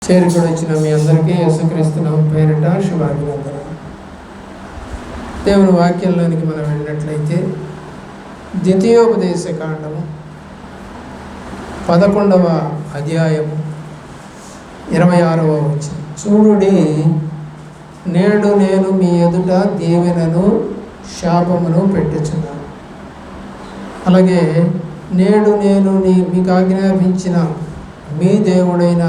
చేరుకుని వచ్చిన మీ అందరికీ యేసుక్రీస్తు నామం పేరిట శుభాభివందనాలు. దేవుని వాక్యంలోనికి మనం వెళ్ళినట్లయితే ద్వితీయోపదేశ కాండము 11వ అధ్యాయము 26వ వచనం. చూడుడి, నేడు నేను మీ ఎదుట దీవెనను శాపమును పెట్టుచున్నాను. అలాగే నేడు నేను మీకు ఆజ్ఞాపించిన మీ దేవుడైన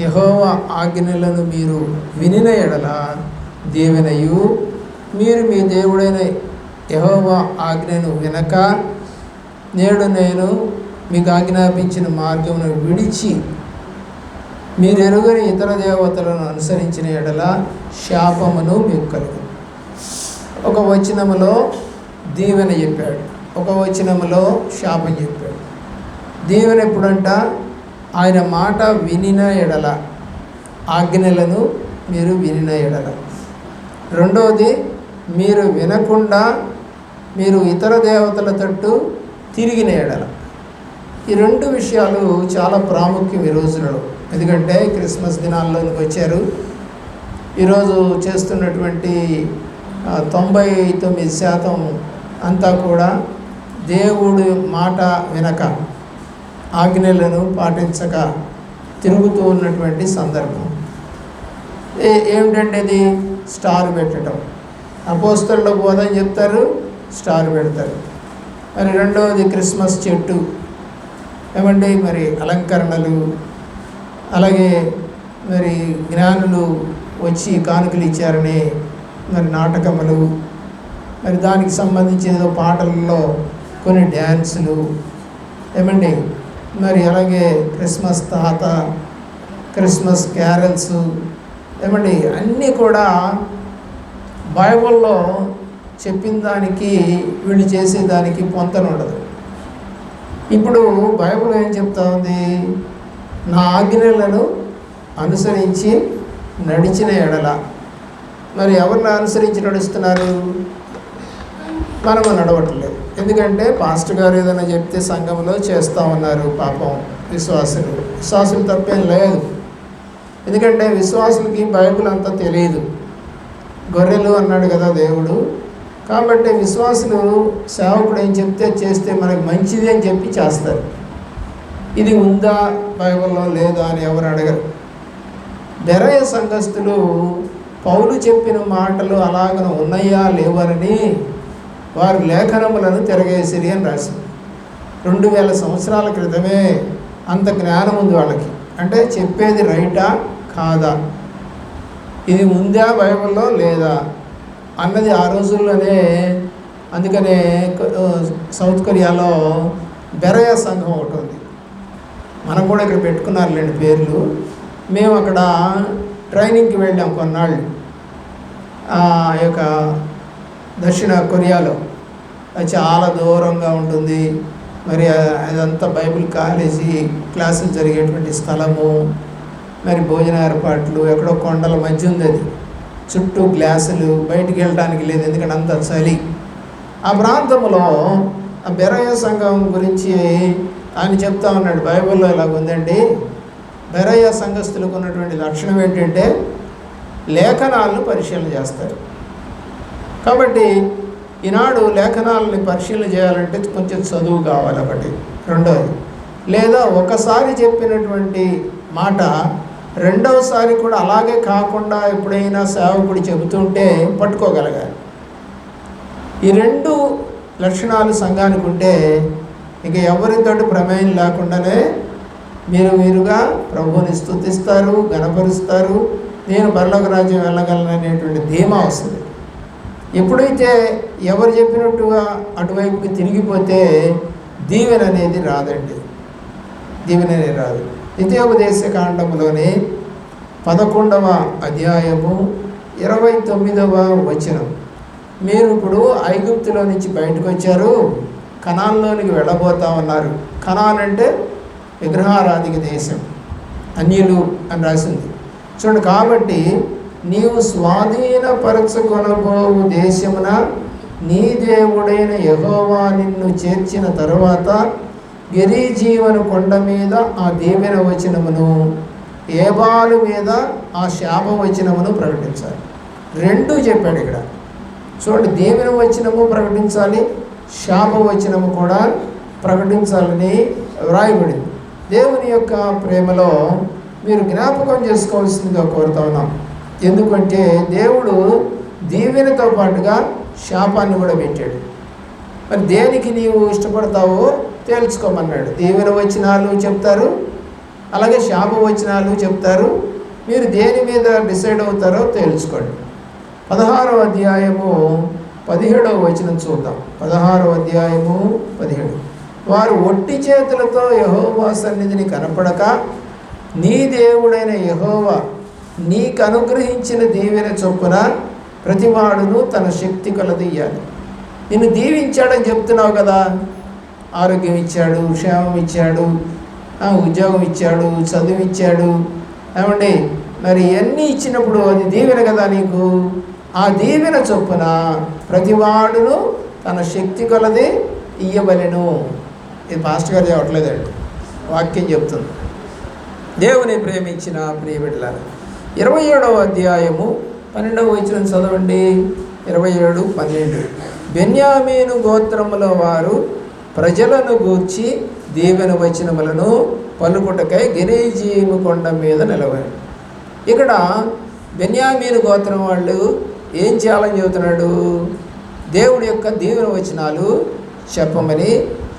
యెహోవా ఆజ్ఞలను మీరు వినిన ఎడల దీవెనయు, మీరు మీ దేవుడైన యెహోవా ఆజ్ఞను వినక నేడు నేను మీకు ఆజ్ఞాపించిన మార్గమును విడిచి మీరు ఎరుగని ఇతర దేవతలను అనుసరించిన ఎడల శాపమును మీకు కలుగు. ఒక వచనములో దీవెన చెప్పాడు, ఒక వచనములో శాపం చెప్పాడు. దీవెన ఎప్పుడంట? ఆయన మాట వినిన ఎడల, ఆజ్ఞలను మీరు వినిన ఎడల. రెండవది, మీరు వినకుండా మీరు ఇతర దేవతల తట్టు తిరిగిన ఎడల. ఈ రెండు విషయాలు చాలా ప్రాముఖ్యం ఈ రోజులలో. ఎందుకంటే క్రిస్మస్ దినాల్లోనికి వచ్చారు. ఈరోజు చేస్తున్నటువంటి 99% అంతా కూడా దేవుడి మాట వినక, ఆజ్ఞలను పాటించక తిరుగుతూ ఉన్నటువంటి సందర్భం. ఏమిటంటే అది స్టార్ పెట్టడం. అపోస్తలుల బోధన చెప్తారు, స్టార్ పెడతారు. మరి రెండవది క్రిస్మస్ చెట్టు, ఏమండి మరి అలంకరణలు, అలాగే మరి జ్ఞానులు వచ్చి కానుకలు ఇచ్చారని మరి నాటకములు, మరి దానికి సంబంధించి ఏదో పాటలలో కొన్ని డ్యాన్సులు, ఏమండి మరి అలాగే క్రిస్మస్ తాత, క్రిస్మస్ క్యారల్స్, ఏమండి అన్నీ కూడా బైబిల్లో చెప్పిన దానికి వీళ్ళు చేసేదానికి పొంతన ఉండదు. ఇప్పుడు బైబిల్ ఏం చెప్తా ఉంది? నా ఆజ్ఞలను అనుసరించి నడిచిన ఎడల. మరి ఎవరిని అనుసరించి నడుస్తున్నారు? మనము నడవట్లేదు. ఎందుకంటే పాస్టర్ గారు ఏదైనా చెప్తే సంఘంలో చేస్తూ ఉన్నారు. పాపం విశ్వాసులు తప్పేం లేదు. ఎందుకంటే విశ్వాసులకి బైబిల్ అంతా తెలియదు. గొర్రెలు అన్నాడు కదా దేవుడు. కాబట్టి విశ్వాసులు సేవకుడు ఏం చెప్తే చేస్తే మనకు మంచిది అని చెప్పి చేస్తారు. ఇది ఉందా బైబిల్లో లేదా అని ఎవరు అడగరు. బెరయ సంఘస్థులు పౌలు చెప్పిన మాటలు అలాగన ఉన్నాయా లేవని వారి లేఖనములను తిరగేసిరి అని రాసింది. 2000 సంవత్సరాల క్రితమే అంత జ్ఞానం ఉంది వాళ్ళకి. అంటే చెప్పేది రైటా కాదా, ఇది ఉందా బైబిల్లో లేదా అన్నది ఆ రోజుల్లోనే. అందుకనే సౌత్ కొరియాలో బెరయ సంఘం ఒకటి ఉంది. మనం కూడా ఇక్కడ పెట్టుకున్నారులేండి పేర్లు. మేము అక్కడ ట్రైనింగ్కి వెళ్ళాం కొన్నాళ్ళు, ఆ యొక్క దక్షిణ కొరియాలో. అది చాలా దూరంగా ఉంటుంది. మరి అదంతా బైబిల్ కాలేజీ క్లాసులు జరిగేటువంటి స్థలము. మరి భోజన ఏర్పాట్లు, ఎక్కడో కొండల మధ్య ఉంది అది. చుట్టూ గ్లాసులు, బయటికి వెళ్ళడానికి లేదు ఎందుకంటే అంత చలి. ఆ ప్రాంతంలో ఆ బెరయ సంఘం గురించి ఆయన చెప్తా ఉన్నాడు. బైబిల్లో ఇలాగ ఉందండి, బెరయ సంఘస్థులకు ఉన్నటువంటి లక్షణం ఏంటంటే లేఖనాలను పరిశీలన చేస్తారు. కాబట్టి ఈనాడు లేఖనాలని పరిశీలన చేయాలంటే కొంచెం చదువు కావాలి ఒకటి. రెండవది, లేదా ఒకసారి చెప్పినటువంటి మాట రెండవసారి కూడా అలాగే కాకుండా ఎప్పుడైనా సేవకుడు చెబుతుంటే పట్టుకోగలగాలి. ఈ రెండు లక్షణాలు సంఘానికి ఉంటే ఇక ఎవరితోటి ప్రమేయం లేకుండానే మీరుగా ప్రభువుని స్తుతిస్తారు, గణపరుస్తారు. నేను పరలోక రాజ్యం వెళ్ళగలను అనేటువంటి ధీమా వస్తుంది. ఎప్పుడైతే ఎవరు చెప్పినట్టుగా అటువైపుకి తిరిగిపోతే దీవెన అనేది రాదండి, దీవెన అనేది రాదు. ద్వితీయోపదేశ కాండములోని 11వ అధ్యాయము 29వ వచనం. మీరు ఇప్పుడు ఐగుప్తులో నుంచి బయటకు వచ్చారు, కనాన్లోనికి వెళ్ళబోతా ఉన్నారు. కనాన్ అంటే విగ్రహారాధిక దేశం, అన్యులు అని రాసింది చూడండి. కాబట్టి నీవు స్వాధీనపరచుకొనబోవు దేశమున నీ దేవుడైన యెహోవా నిన్ను చేర్చిన తరువాత గెరీజీవను కొండ మీద ఆ దీవెన వచనమును ఏబాలు మీద ఆ శాపవచనమును ప్రకటించాలి. రెండూ చెప్పాడు ఇక్కడ. చూడండి, దీవెన వచనము ప్రకటించాలి, శాపవచనము కూడా ప్రకటించాలని వ్రాయబడింది. దేవుని యొక్క ప్రేమలో మీరు జ్ఞాపకం చేసుకోవాల్సిందిగా కోరుతా ఉన్నాం. ఎందుకంటే దేవుడు దీవెనతో పాటుగా శాపాన్ని కూడా పెట్టాడు. మరి దేనికి నీవు ఇష్టపడతావో తేల్చుకోమన్నాడు. దీవెన వచనాలు చెప్తారు, అలాగే శాపవచనాలు చెప్తారు. మీరు దేని మీద డిసైడ్ అవుతారో తేల్చుకోండి. 16వ అధ్యాయము 17వ వచనం చూద్దాం. 16వ అధ్యాయము 17. వారు ఒట్టి చేతులతో యెహోవా సన్నిధిని కనపడక, నీ దేవుడైన యెహోవా నీకు అనుగ్రహించిన దీవెన చొప్పున ప్రతివాడును తన శక్తి కొలది ఇయ్యాలి. నిన్ను దీవించాడని చెప్తున్నావు కదా, ఆరోగ్యం ఇచ్చాడు, క్షేమం ఇచ్చాడు, ఉద్యోగం ఇచ్చాడు, చదువు ఇచ్చాడు, ఏమండి మరి ఇవన్నీ ఇచ్చినప్పుడు అది దీవెన కదా నీకు. ఆ దీవెన చొప్పున ప్రతివాడును తన శక్తి కొలది ఇయ్యవలెను. ఇది పాస్టర్ గారు చెప్పట్లేదండి, వాక్యం చెప్తుంది. దేవుని ప్రేమించిన ప్రియ బిడ్డలారా, 27వ అధ్యాయము 12వ వచనం చదవండి. 27:12. బెన్యామీను గోత్రముల వారు ప్రజలను గూర్చి దీవెన వచనములను పలుకుటకై గెరిజీము కొండ మీద నిలబడి. ఇక్కడ బెన్యామీను గోత్రం వాళ్ళు ఏం చేయాలని చెబుతున్నాడు? దేవుడి యొక్క దీవెన వచనాలు చెప్పమని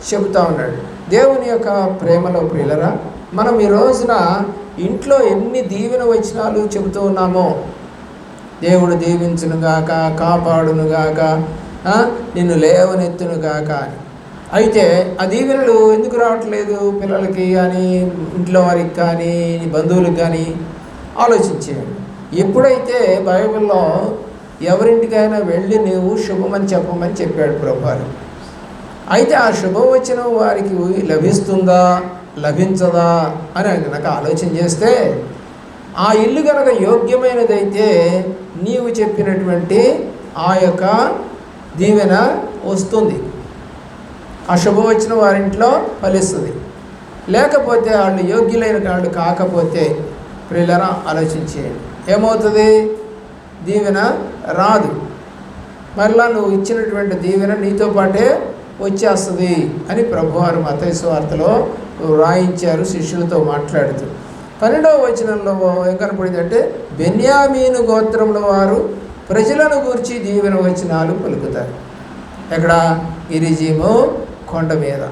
చెబుతా ఉన్నాడు. దేవుని యొక్క ప్రేమలో ప్రియులరా, మనం ఈ రోజున ఇంట్లో ఎన్ని దీవెన వచనాలు చెబుతూ ఉన్నామో, దేవుడు దీవించునుగాక, కాపాడునుగాక, నిన్ను లేవనెత్తునుగాక అని. అయితే ఆ దీవెనలు ఎందుకు రావట్లేదు పిల్లలకి కానీ, ఇంట్లో వారికి కానీ, బంధువులకు కానీ ఆలోచించేయండి. ఎప్పుడైతే బైబిల్లో ఎవరింటికైనా వెళ్ళి నీవు శుభమని చెప్పమని చెప్పాడు ప్రభువారు, అయితే ఆ శుభవచనం వారికి లభిస్తుందా లభించదా అని కనుక ఆలోచన చేస్తే, ఆ ఇల్లు కనుక యోగ్యమైనదైతే నీవు చెప్పినటువంటి ఆ యొక్క దీవెన వస్తుంది, ఆ శుభవచనం వారింట్లో ఫలిస్తుంది. లేకపోతే వాళ్ళు యోగ్యులైన వాళ్ళు కాకపోతే ప్రియులరా ఆలోచించేయండి, ఏమవుతుంది? దీవెన రాదు. మరలా నువ్వు ఇచ్చినటువంటి దీవెన నీతో పాటే వచ్చేస్తుంది అని ప్రభువారు మత్తయి సువార్తలో రాయించారు శిష్యులతో మాట్లాడుతూ. 12వ వచనంలో ఏం కనపడిందంటే, బెన్యామీను గోత్రముల వారు ప్రజలను గూర్చి దీవెన వచనాలు పలుకుతారు. ఎక్కడ? గిరిజీము కొండ మీద.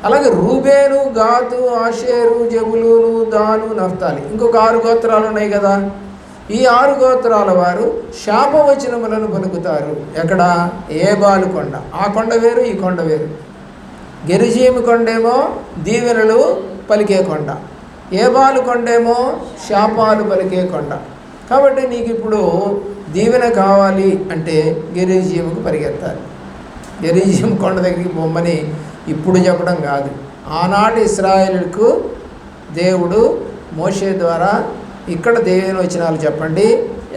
అలాగే రూబేను, గాదు, ఆషేరు, జబులూను, దాను, నఫ్తాలి, ఇంకొక 6 గోత్రాలు ఉన్నాయి కదా. ఈ 6 గోత్రాల వారు శాపవచనములను పలుకుతారు. ఎక్కడ? ఏబాలు కొండ. ఆ కొండ వేరు, ఈ కొండ వేరు. గెరిజీము కొండేమో దీవెనలు పలికే కొండ, ఏబాలు కొండేమో శాపాలు పలికే కొండ. కాబట్టి నీకు ఇప్పుడు దీవెన కావాలి అంటే గెరిజీముకు పరిగెత్తాలి. గెరిజీము కొండ దగ్గరికి బొమ్మని ఇప్పుడు చెప్పడం కాదు. ఆనాటి ఇశ్రాయేలుకు దేవుడు మోషే ద్వారా ఇక్కడ దీవెన వచనాలు చెప్పండి,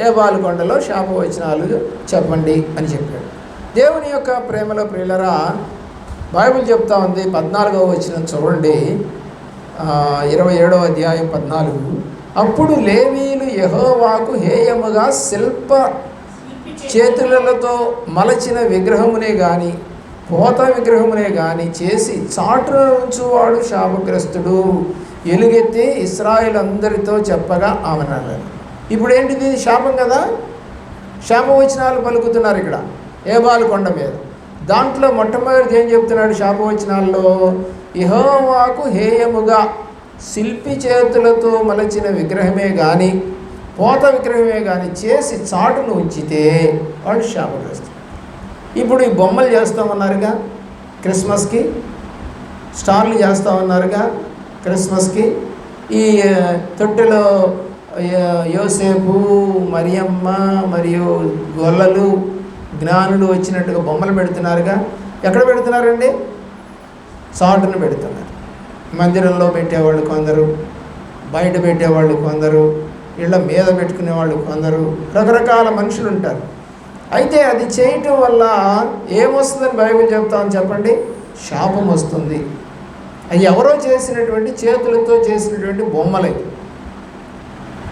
ఏబాలు కొండలో శాపవచనాలు చెప్పండి అని చెప్పాడు. దేవుని యొక్క ప్రేమలో ప్రియులరా, బైబిల్ చెప్తా ఉంది. 14వ వచనం చూడండి, 27వ అధ్యాయం 14. అప్పుడు లేవీయులు యెహోవాకు హేయముగా శిల్ప చేతులతో మలచిన విగ్రహమునే గాని, పోత విగ్రహమునే గాని చేసి చాటున ఉంచువాడు శాపగ్రస్తుడు, ఎలుగెత్తి ఇశ్రాయేలు అందరితో చెప్పగా ఆమెనన్నారు. ఇప్పుడు ఏంటిది? శాపం కదా. శాపవచనాలు పలుకుతున్నారు ఇక్కడ ఏబాలు కొండ మీద. దాంట్లో మొట్టమొదటి ఏం చెప్తున్నాడు శాపవచనాల్లో? యెహోవాకు హేయముగా శిల్పి చేతులతో మలచిన విగ్రహమే కానీ, పోత విగ్రహమే కానీ చేసి చాటును ఉంచితే వాడు శాపగ్రస్తుడు. ఇప్పుడు ఈ బొమ్మలు చేస్తామన్నారుగా క్రిస్మస్కి, స్టార్లు చేస్తామన్నారుగా క్రిస్మస్కి. ఈ తొట్టెలో యోసేపు, మరియమ్మ మరియు గొల్లలు, జ్ఞానులు వచ్చినట్టుగా బొమ్మలు పెడుతున్నారుగా. ఎక్కడ పెడుతున్నారండి? చాటును పెడుతున్నారు. మందిరంలో పెట్టేవాళ్ళు కొందరు, బయట పెట్టేవాళ్ళు కొందరు, ఇళ్ళ మీద పెట్టుకునే వాళ్ళు కొందరు, రకరకాల మనుషులు ఉంటారు. అయితే అది చేయటం వల్ల ఏమొస్తుందని బైబిల్ చెప్తామని చెప్పండి? శాపం వస్తుంది. అవి ఎవరో చేసినటువంటి చేతులతో చేసినటువంటి బొమ్మలై.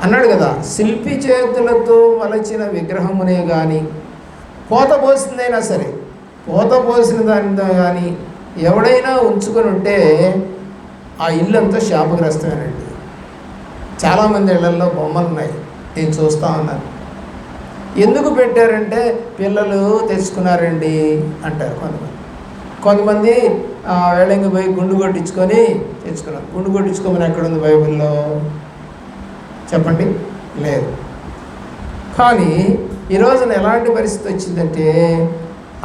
అన్నాడు కదా, శిల్పి చేతులతో మలచిన విగ్రహమునే కానీ, పోత పోసిందైనా సరే, పోత పోసిన దానితో కానీ ఎవడైనా ఉంచుకొని ఉంటే ఆ ఇల్లు అంతా శాపగ్రస్తమేనండి. చాలామంది ఇళ్లలో బొమ్మలు ఉన్నాయి, నేను చూస్తూ ఉన్నాను. ఎందుకు పెట్టారంటే పిల్లలు తెచ్చుకున్నారండి అంటారు కొంతమంది వేళంగి పోయి గుండు కొట్టించుకొని తెచ్చుకున్నారు. గుండు కొట్టించుకోమని ఎక్కడుంది బైబిల్లో చెప్పండి? లేదు. కానీ ఈరోజున ఎలాంటి పరిస్థితి వచ్చిందంటే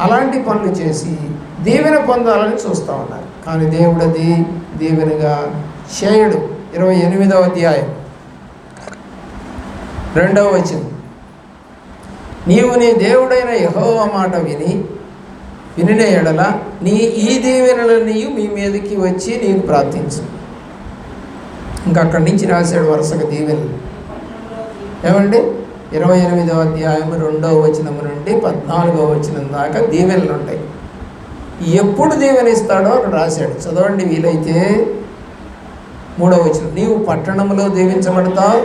అలాంటి పనులు చేసి దీవెన పొందాలని చూస్తూ ఉన్నారు. కానీ దేవుడు అది దీవెనగా చేయడు. 28వ అధ్యాయం 2వ వచనం, నీవు నీ దేవుడైన యెహోవా మాట వినిన ఎడల ఈ దీవెనలన్నీ మీ మీదకి వచ్చి నీకు ప్రార్థించు. ఇంకా అక్కడి నుంచి రాశాడు వరుసగా దీవెనలు. ఏమండి? 28వ అధ్యాయం 2వ వచనం నుండి 14వ వచనం దాకా దీవెనలు ఉంటాయి. ఎప్పుడు దీవెన ఇస్తాడో అక్కడ రాశాడు. చదవండి వీలైతే. 3వ వచనం, నీవు పట్టణంలో దీవించబడతావు,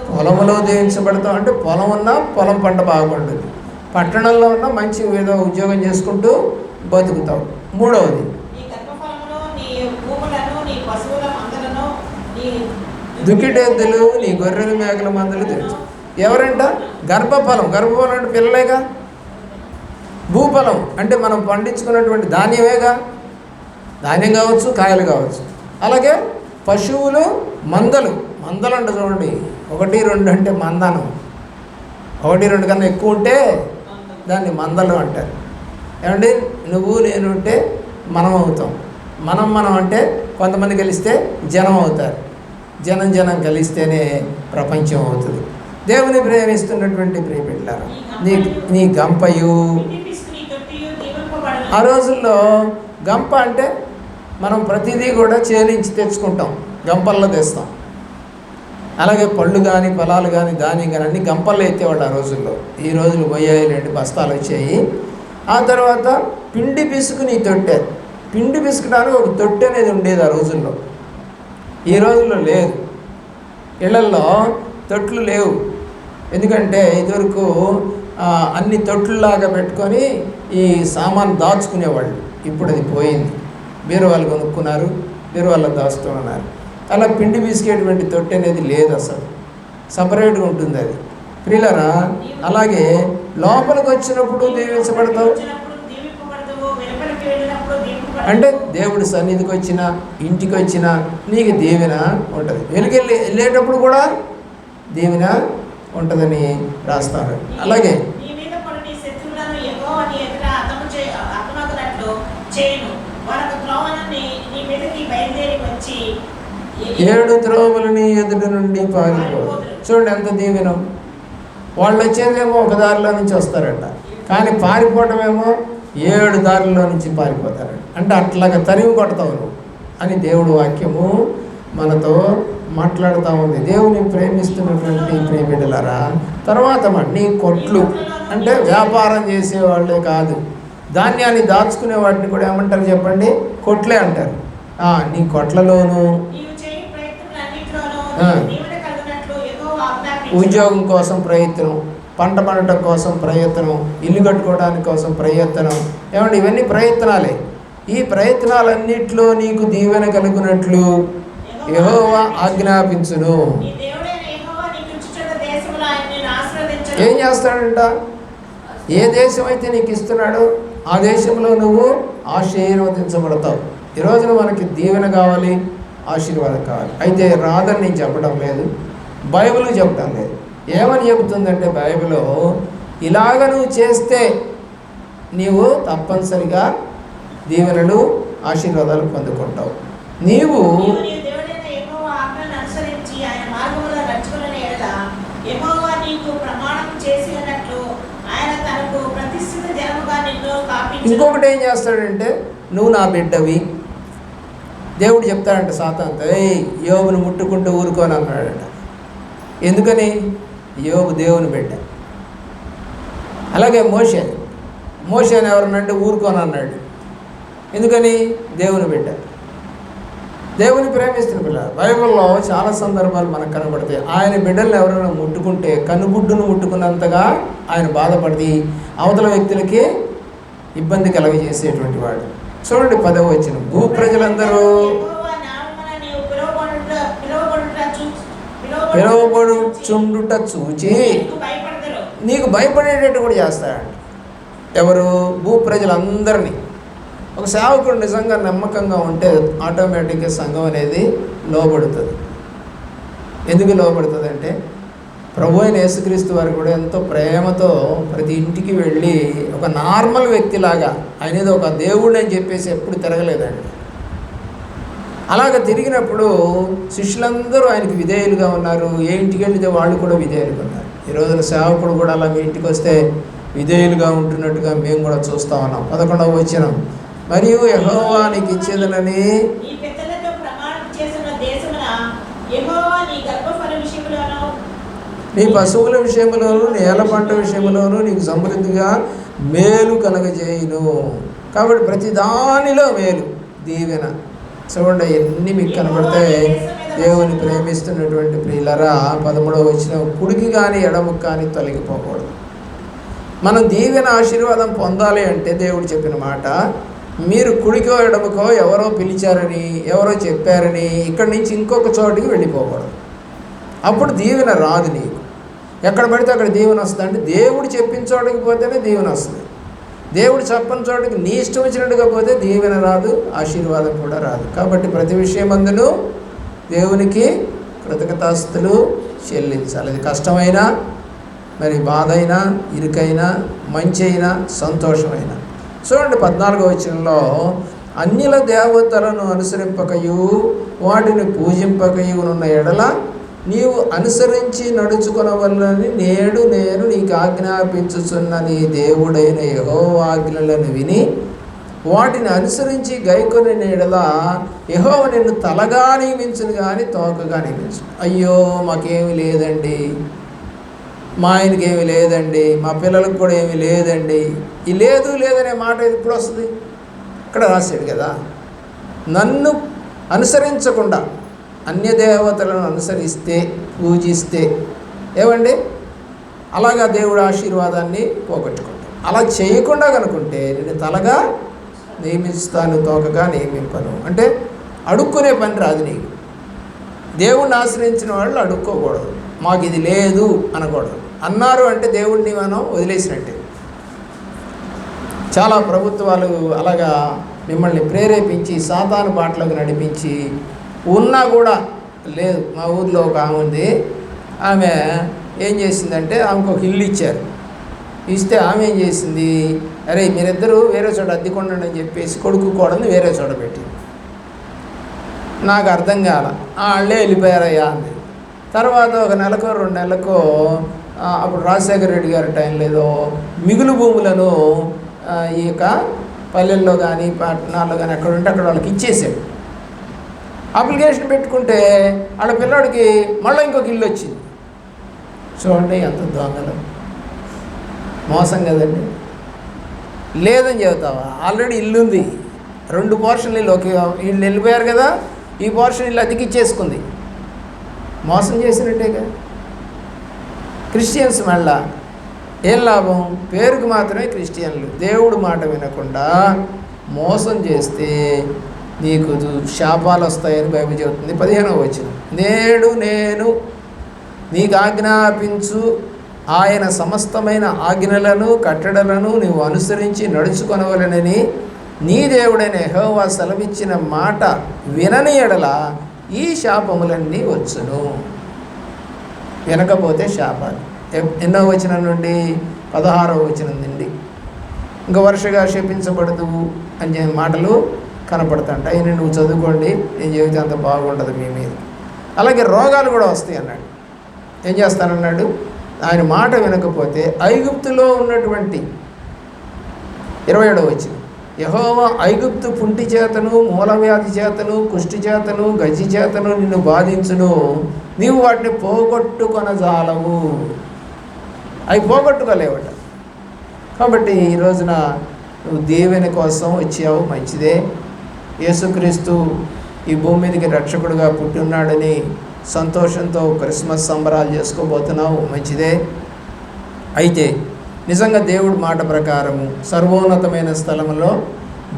పొలంలో దీవించబడతావు. అంటే పొలం ఉన్నా పొలం పంట బాగుపడుతుంది, పట్టణంలో ఉన్న మంచి ఏదో ఉద్యోగం చేసుకుంటూ బతుకుతావు. 3వది, దుక్కిటెద్దులు నీ గొర్రెలు మేకల మందలు తెలుసు. ఎవరంట? గర్భఫలం. గర్భఫలం అంటే పిల్లలేగా. భూఫలం అంటే మనం పండించుకున్నటువంటి ధాన్యమేగా. ధాన్యం కావచ్చు, కాయలు కావచ్చు. అలాగే పశువులు, మందలు. మందలు అంటే చూడండి, 1, 2 అంటే మందనం. 1, 2 కన్నా ఎక్కువ ఉంటే దాన్ని మందలు అంటారు. ఏమండి? నువ్వు నేను ఉంటే మనం అవుతాం. మనం అంటే కొంతమంది కలిస్తే జనం అవుతారు. జనం కలిస్తేనే ప్రపంచం అవుతుంది. దేవుని ప్రేమిస్తున్నటువంటి ప్రియబిడ్డలారా, నీ గంపయు. ఆ రోజుల్లో గంప అంటే మనం ప్రతిదీ కూడా చేరించి తెచ్చుకుంటాం, గంపల్లో తెస్తాం. అలాగే పళ్ళు కానీ పొలాలు కానీ ధాన్యం కానీ అన్ని గంపల్లో ఎత్తేవాళ్ళు ఆ రోజుల్లో. ఈ రోజులు పోయాయి, 2 బస్తాలు వచ్చాయి. ఆ తర్వాత పిండి పిసుకుని తొట్టె. పిండి పిసుకడానికి ఒక తొట్టె అనేది ఉండేది ఆ రోజుల్లో. ఈ రోజుల్లో లేదు. ఇళ్లల్లో తొట్లు లేవు. ఎందుకంటే ఇదివరకు అన్ని తొట్లులాగా పెట్టుకొని ఈ సామాన్ దాచుకునేవాళ్ళు. ఇప్పుడు అది పోయింది. బీరువాళ్ళు కొనుక్కున్నారు, బీరువాళ్ళు దాచుతూ ఉన్నారు. అలా పిండి పిసికేటువంటి తొట్టె అనేది లేదు, అసలు సపరేట్గా ఉంటుంది అది. ప్రియులారా, అలాగే లోపలికి వచ్చినప్పుడు దీవించబడతావు. అంటే దేవుడి సన్నిధికి వచ్చినా, ఇంటికి వచ్చినా నీకు దీవెన ఉంటుంది. వెళ్ళేటప్పుడు కూడా దీవెన ఉంటుందని రాస్తారు. అలాగే 7 త్రోవలు నీ ఎదుట నుండి పారిపోదు. చూడండి ఎంత దీవెన. వాళ్ళు వచ్చేదేమో ఒక దారిలో నుంచి వస్తారట, కానీ పారిపోవటమేమో 7 దారుల్లో నుంచి పారిపోతారట. అంటే అట్లాగా తరిమి కొడతావు నువ్వు అని దేవుడు వాక్యము మనతో మాట్లాడుతూ ఉంది. దేవుని ప్రేమిస్తున్నటువంటి ప్రియబిడ్డలారా, తర్వాత నీ కొట్లు అంటే వ్యాపారం చేసేవాళ్ళే కాదు, ధాన్యాన్ని దాచుకునే వాటిని కూడా ఏమంటారు చెప్పండి? కొట్లే అంటారు. నీ కొట్లలోను ఉద్యోగం కోసం ప్రయత్నం, పంట పండటం కోసం ప్రయత్నం, ఇల్లు కట్టుకోవడానికి కోసం ప్రయత్నం. ఏమంటే ఇవన్నీ ప్రయత్నాలే. ఈ ప్రయత్నాలన్నిట్లో నీకు దీవెన కలుగునట్లు యెహోవా ఆజ్ఞాపించును. ఏం చేస్తాడంట? ఏ దేశం అయితే నీకు ఇస్తున్నాడో ఆ దేశంలో నువ్వు ఆశీర్వదించబడతావు. ఈ రోజున మనకి దీవెన కావాలి, ఆశీర్వాదం కావాలి. అయితే రాదని నేను చెప్పడం లేదు, బైబిల్ చెప్పడం లేదు. ఏమని చెబుతుందంటే బైబిల్లో, ఇలాగ నువ్వు చేస్తే నీవు తప్పనిసరిగా దీవెనలు, ఆశీర్వాదాలు పొందుకుంటావు. నీవు ఇంకొకటి ఏం చేస్తాడంటే, నువ్వు నా బిడ్డవి. దేవుడు చెప్తాడంట సాతానుతో, యోబును ముట్టుకుంటూ ఊరుకోని అన్నాడట. ఎందుకని? యోబు దేవుని బిడ్డ. అలాగే మోషేని ఎవరనంటే ఊరుకోని అన్నాడు. ఎందుకని? దేవుని బిడ్డ. దేవుని ప్రేమిస్తున్న పిల్ల. బైబిల్లో చాలా సందర్భాలు మనకు కనబడతాయి. ఆయన బిడ్డలను ఎవరైనా ముట్టుకుంటే కనుగుడ్డును ముట్టుకున్నంతగా ఆయన బాధపడి అవతల వ్యక్తులకి ఇబ్బంది కలగజేసేటువంటి వాడు. చూడండి 10వ వచనం, భూ ప్రజలందరూ పిలువబడుచుండుట చూచి నీకు భయపడేటట్టు కూడా చేస్తాడంట. ఎవరు? భూ ప్రజలందరినీ. ఒక సేవకుడు నిజంగా నమ్మకంగా ఉంటే ఆటోమేటిక్గా సంఘం అనేది లోబడుతుంది. ఎందుకు లోబడుతుంది అంటే, ప్రభు అయిన యేసుక్రీస్తు వారు కూడా ఎంతో ప్రేమతో ప్రతి ఇంటికి వెళ్ళి ఒక నార్మల్ వ్యక్తిలాగా, ఆయన ఒక దేవుడు అని చెప్పేసి ఎప్పుడు తిరగలేదండి. అలాగ తిరిగినప్పుడు శిష్యులందరూ ఆయనకి విధేయులుగా ఉన్నారు. ఏ ఇంటికి వెళితే వాళ్ళు కూడా విధేయులుగా ఉన్నారు. ఈ రోజున సేవకుడు కూడా అలా మీ ఇంటికి వస్తే విధేయులుగా ఉంటున్నట్టుగా మేము కూడా చూస్తూ ఉన్నాం. 11వ వచనం, మరియు యెహోవా నీకు ఇచ్చేదనని నీ పశువుల విషయంలోను నేల పంట విషయంలోను నీకు సమృద్ధిగా మేలు కలగజేయును. కాబట్టి ప్రతి దానిలో మేలు, దీవెన. చూడండి ఎన్ని మీకు కనబడతాయి. దేవుని ప్రేమిస్తున్నటువంటి ప్రియులరా, 13వ వచనం, కుడికి కానీ ఎడముకి కానీ తొలగిపోకూడదు. మనం దీవెన ఆశీర్వాదం పొందాలి అంటే దేవుడు చెప్పిన మాట, మీరు కుడికో ఎడమకో ఎవరో పిలిచారని, ఎవరో చెప్పారని ఇక్కడి నుంచి ఇంకొక చోటికి వెళ్ళిపోకూడదు. అప్పుడు దీవెన రాదు నీకు. ఎక్కడ పడితే అక్కడ దీవెన వస్తుంది. అంటే దేవుడు చెప్పిన చోటికి పోతేనే దీవెన వస్తుంది. దేవుడు చెప్పని చోటికి నీ ఇష్టం వచ్చినట్టుగా పోతే దీవెన రాదు, ఆశీర్వాదం కూడా రాదు. కాబట్టి ప్రతి విషయమందును దేవునికి కృతజ్ఞతాస్తుతులు చెల్లించాలి. అది కష్టమైనా, మరి బాధ అయినా, ఇరుకైనా, మంచి అయినా, సంతోషమైనా. చూడండి 14వ వచనంలో, అన్యుల దేవతలను అనుసరింపకయు వాటిని పూజింపకయు ఉన్న ఎడల నీవు అనుసరించి నడుచుకొనవలనని నేడు నేను నీకు ఆజ్ఞాపించుచున్న నీ దేవుడైన యెహోవా ఆజ్ఞలను విని వాటిని అనుసరించి గైకొని ఎడల యెహోవా నిన్ను తలగా నియమించును కానీ తోకగా నియమించును. అయ్యో మాకేమీ లేదండి, మా ఆయనకి ఏమీ లేదండి, మా పిల్లలకు కూడా ఏమీ లేదండి, ఈ లేదు లేదనే మాట ఎప్పుడు వస్తుంది? ఇక్కడ రాశాడు కదా, నన్ను అనుసరించకుండా అన్య దేవతలను అనుసరిస్తే, పూజిస్తే ఏమండి అలాగా దేవుడు ఆశీర్వాదాన్ని పోగొట్టుకుంటాడు. అలా చేయకుండా కనుకుంటే నేను తలగా నియమిస్తాను, తోకగా నియమింపను. అంటే అడుక్కునే పని రాదు నీకు. దేవుణ్ణి ఆశ్రయించిన వాళ్ళు అడుక్కోకూడదు, మాకు ఇది లేదు అనకూడదు. అన్నారు అంటే దేవుడిని మనం వదిలేసినట్టే. చాలా ప్రభుత్వాలు అలాగా మిమ్మల్ని ప్రేరేపించి సాతాను బాటలోకి నడిపించి ఉన్నా కూడా లేదు. మా ఊర్లో ఒక ఆమె ఉంది, ఆమె ఏం చేసిందంటే ఆమెకు ఒక ఇల్లు ఇచ్చారు. ఇస్తే ఆమె ఏం చేసింది, అరే మీరిద్దరూ వేరే చోట అద్దెకొండండి అని చెప్పేసి కొడుకు కోడల్ని వేరే చోట పెట్టింది. నాకు అర్థం కాల, వాళ్ళే వెళ్ళిపోయారయ్యా అంది. తర్వాత ఒక నెలకో 2 నెలలకో అప్పుడు రాజశేఖర రెడ్డి గారి టైంలో ఏదో మిగులు భూములను ఈ యొక్క పల్లెల్లో కానీ పట్టణాల్లో కానీ అక్కడ ఉంటే అక్కడ వాళ్ళకి ఇచ్చేసాడు. అప్లికేషన్ పెట్టుకుంటే వాళ్ళ పిల్లాడికి మళ్ళీ ఇంకొక ఇల్లు వచ్చింది. చూడండి ఎంత దొంగలు, మోసం కదండి. లేదని చెబుతావా, ఆల్రెడీ ఇల్లు ఉంది, 2 పోర్షన్లు ఇల్లు, వీళ్ళు వెళ్ళిపోయారు కదా, ఈ పోర్షన్ ఇల్లు అతికిచ్చేసుకుంది. మోసం చేసినట్టేగా. క్రిస్టియన్స్ మళ్ళా ఏం లాభం? పేరుకు మాత్రమే క్రిస్టియన్లు. దేవుడు మాట వినకుండా మోసం చేస్తే నీకు శాపాలు వస్తాయని బైబిల్ చెబుతుంది. 15వ వచనం, నేడు నేను నీకు ఆజ్ఞాపించు ఆయన సమస్తమైన ఆజ్ఞలను కట్టడలను నీవు అనుసరించి నడుచుకొనవలెనని నీ దేవుడైన యెహోవా సెలవిచ్చిన మాట వినని ఎడల ఈ శాపములన్నీ వచ్చును. వినకపోతే శాపాలు. ఎన్నో వచనం నుండి? 16వ వచనం నుండి. ఇంకా వరుసగా శపించబడదు అని మాటలు కనపడుతుంటాయి. అయినా నువ్వు చదువుకోండి, నేను చెబితే అంత బాగుండదు మీ మీద. అలాగే రోగాలు కూడా వస్తాయి అన్నాడు. ఏం చేస్తానన్నాడు? ఆయన మాట వినకపోతే ఐగుప్తులో ఉన్నటువంటి 27వ వచనం, యెహోవా ఐగుప్తు పుంటి చేతను, మూలవ్యాధి చేతను, కుష్టి చేతను, గజ్జి చేతను నిన్ను బాధించును, నీవు వాటిని పోగొట్టుకొనజాలవు. అవి పోగొట్టుకోలేవట. కాబట్టి ఈ రోజున నువ్వు దేవుని కోసం వచ్చావు, మంచిదే. యేసుక్రీస్తు ఈ భూమి మీదకి రక్షకుడుగా పుట్టున్నాడని సంతోషంతో క్రిస్మస్ సంబరాలు చేసుకోబోతున్నావు, మంచిదే. అయితే నిజంగా దేవుడి మాట ప్రకారము సర్వోన్నతమైన స్థలంలో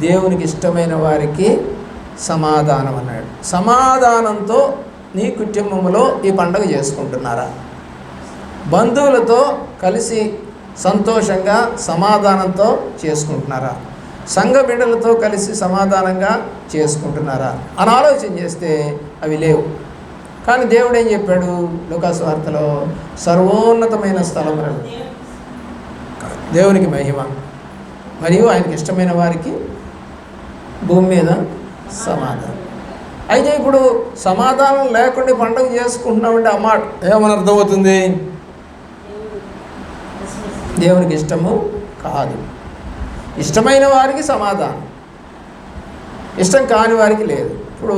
దేవునికి ఇష్టమైన వారికి సమాధానం అన్నాడు. సమాధానంతో నీ కుటుంబంలో ఈ పండుగ చేసుకుంటున్నారా? బంధువులతో కలిసి సంతోషంగా సమాధానంతో చేసుకుంటున్నారా? సంఘ బిడ్డలతో కలిసి సమాధానంగా చేసుకుంటున్నారా అని ఆలోచన చేస్తే అవి లేవు. కానీ దేవుడు ఏం చెప్పాడు లూకాసు వార్తలో? సర్వోన్నతమైన స్థలములను దేవునికి మహిమ, మరియు ఆయనకి ఇష్టమైన వారికి భూమి మీద సమాధానం. అయితే ఇప్పుడు సమాధానం లేకుండా పండుగ చేసుకుంటున్నామంటే ఆ మాట ఏమని అర్థమవుతుంది? దేవునికి ఇష్టము కాదు. ఇష్టమైన వారికి సమాధానం, ఇష్టం కాని వారికి లేదు. ఇప్పుడు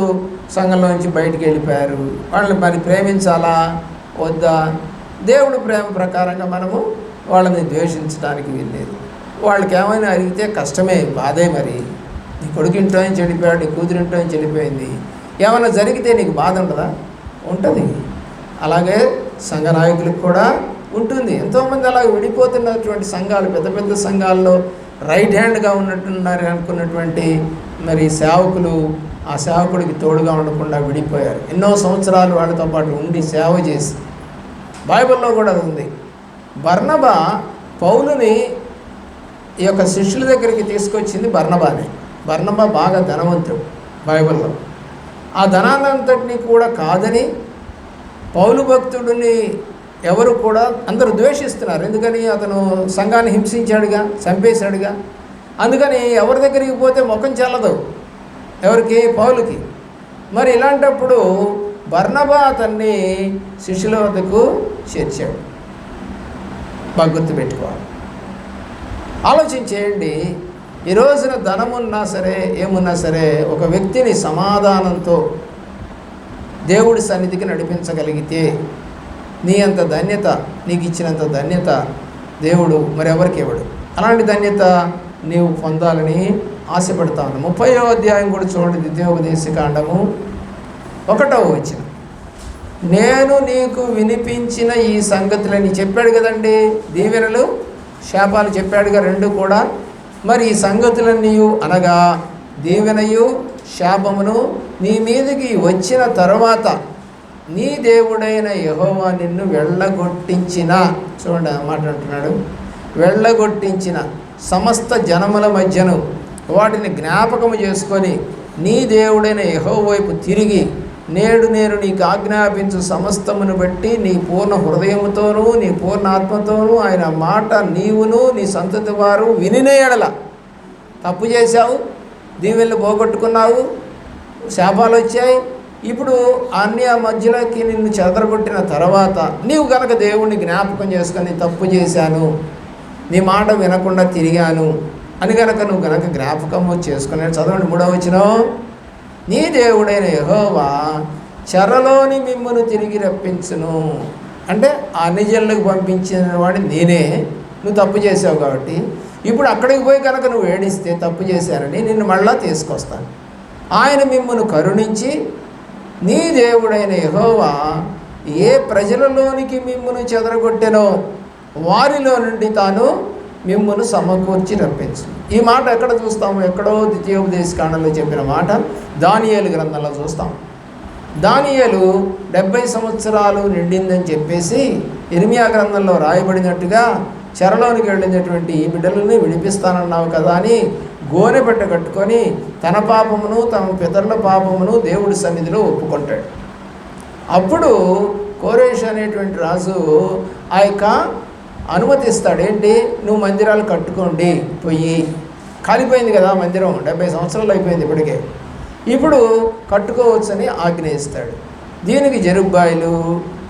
సంఘంలో నుంచి బయటికి వెళ్ళిపోయారు, వాళ్ళని మరి ప్రేమించాలా వద్దా? దేవుడు ప్రేమ ప్రకారంగా మనము వాళ్ళని ద్వేషించడానికి వీల్లేదు. వాళ్ళకి ఏమైనా అడిగితే కష్టమే, బాధే. మరి నీ కొడుకు ఇంట్లో నుంచి చెడిపోయాడు, నీ కూతురు ఇంట్లో నుంచి చెడిపోయింది, ఏమైనా జరిగితే నీకు బాధ ఉండదా? ఉంటుంది. అలాగే సంఘ నాయకులకు కూడా ఉంటుంది. ఎంతోమంది అలా విడిపోతున్నటువంటి సంఘాలు, పెద్ద పెద్ద సంఘాల్లో రైట్ హ్యాండ్గా ఉన్నట్టున్నారు అనుకున్నటువంటి మరి సేవకులు ఆ సేవకుడికి తోడుగా ఉండకుండా విడిపోయారు. ఎన్నో సంవత్సరాలు వాళ్ళతో పాటు ఉండి సేవ చేసి, బైబిల్లో కూడా అది ఉంది. బర్నబా పౌలుని ఈ యొక్క శిష్యుల దగ్గరికి తీసుకొచ్చింది బర్నబానే. బర్నబా బాగా ధనవంతుడు బైబిల్లో. ఆ ధనాన్నంతటినీ కూడా కాదని పౌలు భక్తుడిని ఎవరు కూడా అందరూ ద్వేషిస్తున్నారు. ఎందుకని? అతను సంఘాన్ని హింసించాడుగా, చంపేశాడుగా. అందుకని ఎవరి దగ్గరికి పోతే ముఖం చెల్లదు. ఎవరికి? పౌలుకి. మరి ఇలాంటప్పుడు బర్నబా అతన్ని శిష్యుల వద్దకు చేర్చాడు. బాగా గుర్తుపెట్టుకోవాలి. ఆలోచించేయండి. ఈ రోజున ధనమున్నా సరే ఏమున్నా సరే ఒక వ్యక్తిని సమాధానంతో దేవుడి సన్నిధికి నడిపించగలిగితే నీ అంత ధన్యత, నీకు ఇచ్చినంత ధన్యత దేవుడు మరి ఎవరికి ఇవ్వడు. అలాంటి ధన్యత నీవు పొందాలని ఆశపడతాను. 30వ అధ్యాయం కూడా చూడండి, ద్వితీయోపదేశకాండము 1వ వచనం. నేను నీకు వినిపించిన ఈ సంగతులని చెప్పాడు కదండి. దీవెనలు శాపాలు చెప్పాడుగా, రెండు కూడా. మరి ఈ సంగతులన్నీ అనగా దీవెనయు శాపమును నీ మీదకి వచ్చిన తర్వాత నీ దేవుడైన యెహోవా నిన్ను వెళ్ళగొట్టించిన, చూడండి ఆ మాట అంటున్నాడు, వెళ్ళగొట్టించిన సమస్త జనముల మధ్యను వాటిని జ్ఞాపకము చేసుకొని నీ దేవుడైన యెహోవా వైపు తిరిగి నేడు నేను నీకు ఆజ్ఞాపించు సమస్తమును బట్టి నీ పూర్ణ హృదయముతోనూ నీ పూర్ణ ఆత్మతోనూ ఆయన మాట నీవును నీ సంతతి వారు వినిన ఎడల. తప్పు చేశావు, దీవెనలు పోగొట్టుకున్నావు, శాపాలు వచ్చాయి. ఇప్పుడు అన్ని ఆ మధ్యలోకి నిన్ను చెదరగొట్టిన తర్వాత నీవు గనక దేవుణ్ణి జ్ఞాపకం చేసుకొని తప్పు చేశాను, నీ మాట వినకుండా తిరిగాను అని గనక నువ్వు గనక జ్ఞాపకము చేసుకుని చదవండి 3వ వచనం. నీ దేవుడైన యెహోవా చెరలోని మిమ్మును తిరిగి రప్పించును. అంటే ఆ నిజంలోకి పంపించిన వాడిని నేనే, నువ్వు తప్పు చేసావు కాబట్టి ఇప్పుడు అక్కడికి పోయి కనుక నువ్వు ఏడిస్తే తప్పు చేశానని నిన్ను మళ్ళా తీసుకొస్తాను. ఆయన మిమ్మును కరుణించి నీ దేవుడైన యెహోవా ఏ ప్రజలలోనికి మిమ్మును చెదరగొట్టెనో వారిలో నుండి తాను మిమ్మును సమకూర్చి రప్పించు. ఈ మాట ఎక్కడ చూస్తాము? ఎక్కడో ద్వితీయోపదేశకాండంలో చెప్పిన మాట దానియేలు గ్రంథంలో చూస్తాం. దానియేలు 70 సంవత్సరాలు నిండిందని చెప్పేసి ఇర్మియా గ్రంథంలో రాయబడినట్టుగా చెరలోనికి వెళ్ళినటువంటి ఈ బిడ్డలని విడిపిస్తానన్నావు కదా అని గోనె పెట్ట కట్టుకొని తన పాపమును తన పితరుల పాపమును దేవుడి సన్నిధిలో ఒప్పుకుంటాడు. అప్పుడు కోరేష్ అనేటువంటి రాజు ఆ యొక్క అనుమతిస్తాడు. ఏంటి? నువ్వు మందిరాలు కట్టుకోండి, పోయి కాలిపోయింది కదా మందిరం, 70 సంవత్సరాలు అయిపోయింది ఇప్పటికే, ఇప్పుడు కట్టుకోవచ్చని ఆజ్ఞ ఇస్తాడు. దీనికి జెరుబ్బాయలు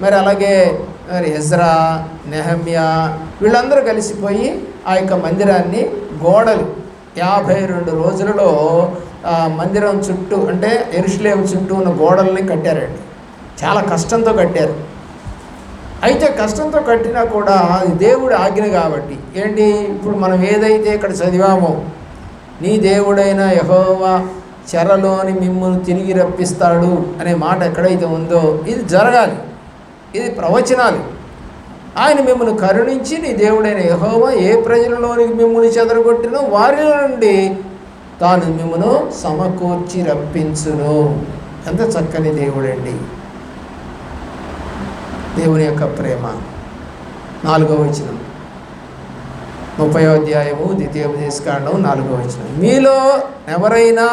మరి అలాగే మరి ఎజ్రా, నెహమ్యా వీళ్ళందరూ కలిసిపోయి ఆ యొక్క మందిరాన్ని గోడలు 52 రోజులలో మందిరం చుట్టూ అంటే యెరూషలేము చుట్టూ ఉన్న గోడల్ని కట్టారండి. చాలా కష్టంతో కట్టారు. అయితే కష్టంతో కట్టినా కూడా అది దేవుడి ఆజ్ఞ కాబట్టి ఏంటి, ఇప్పుడు మనం ఏదైతే ఇక్కడ చదివామో నీ దేవుడైన యెహోవా చెరలోని మిమ్మల్ని తిరిగి రప్పిస్తాడు అనే మాట ఎక్కడైతే ఉందో ఇది జరగాలి. ఇది ప్రవచనాలు. ఆయన మిమ్మల్ని కరుణించి నీ దేవుడైన యెహోవా ఏ ప్రజలలోనికి మిమ్మల్ని చెదరగొట్టినో వారి నుండి తాను మిమ్మల్ని సమకూర్చి రప్పించును. ఎంత చక్కని దేవుడండి దేవుని యొక్క ప్రేమ. 4వ వచనం 30వ అధ్యాయము ద్వితీయోపదేశకాండం 4వ వచనం. మీలో ఎవరైనా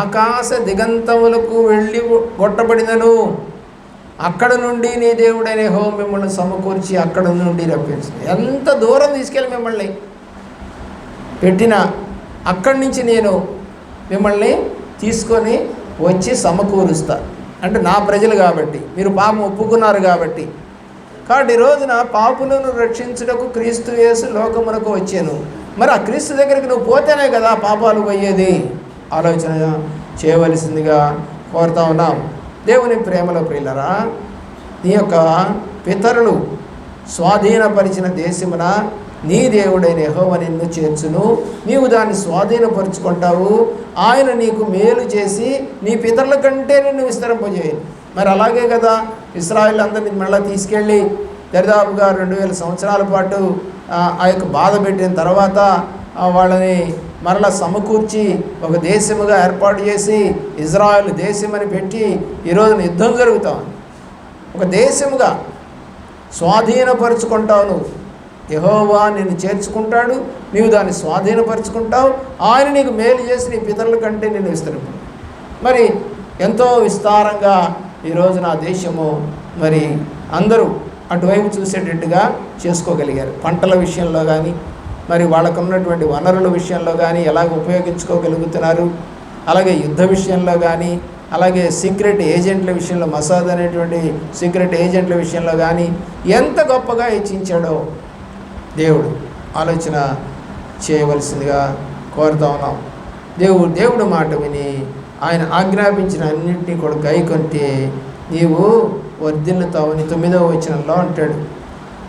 ఆకాశ దిగంతములకు వెళ్ళి కొట్టబడినను అక్కడ నుండి నీ దేవుడైన యెహోవా మిమ్మల్ని సమకూర్చి అక్కడ నుండి రప్పించు. ఎంత దూరం తీసుకెళ్ళి మిమ్మల్ని పెట్టినా అక్కడి నుంచి నేను మిమ్మల్ని తీసుకొని వచ్చి సమకూరుస్తా. అంటే నా ప్రజలు కాబట్టి, మీరు పాపం ఒప్పుకున్నారు కాబట్టి. కాబట్టి ఈ రోజున పాపులను రక్షించుటకు క్రీస్తు యేసు లోకమునకు వచ్చాను. మరి ఆ క్రీస్తు దగ్గరికి నువ్వు పోతేనే కదా పాపాలు పోయేది. ఆలోచన చేయవలసిందిగా కోరుతా ఉన్నాం. దేవుని ప్రేమలో ప్రియులరా, నీ యొక్క పితరులు స్వాధీనపరిచిన దేశమున నీ దేవుడైన యెహోవా నిన్ను చేర్చును. నీవు దాన్ని స్వాధీనపరుచుకుంటావు. ఆయన నీకు మేలు చేసి నీ పితరుల కంటే నిన్ను విస్తరింపజేయను. మరి అలాగే కదా ఇశ్రాయేలు అందరినీ మళ్ళీ తీసుకెళ్ళి దరిదాపుగా 2000 సంవత్సరాల పాటు ఆ యొక్క బాధ పెట్టిన తర్వాత వాళ్ళని మరలా సమకూర్చి ఒక దేశముగా ఏర్పాటు చేసి ఇజ్రాయెల్ దేశమని పెట్టి ఈరోజున యుద్ధం జరుగుతాం. ఒక దేశముగా స్వాధీనపరుచుకుంటావు. నువ్వు యెహోవా నిన్ను చేర్చుకుంటాడు, నీవు దాన్ని స్వాధీనపరుచుకుంటావు. ఆయన నీకు మేలు చేసి నీ పితరుల కంటే నిన్ను విస్తరింపు. మరి ఎంతో విస్తారంగా ఈరోజు నా దేశము మరి అందరూ అటువైపు చూసేటట్టుగా చేసుకోగలిగారు. పంటల విషయంలో కానీ, మరి వాళ్ళకు ఉన్నటువంటి వనరుల విషయంలో కానీ ఎలాగ ఉపయోగించుకోగలుగుతున్నారు. అలాగే యుద్ధ విషయంలో కానీ, అలాగే సీక్రెట్ ఏజెంట్ల విషయంలో, మసాద్ అనేటువంటి సీక్రెట్ ఏజెంట్ల విషయంలో కానీ ఎంత గొప్పగా హెచ్చించాడో దేవుడు ఆలోచన చేయవలసిందిగా కోరుతా ఉన్నాం. దేవుడు మాట విని ఆయన ఆజ్ఞాపించిన అన్నింటినీ కూడా గైకొంటే నీవు వర్ధిల్లుతావని 9వ వచనంలో అంటాడు.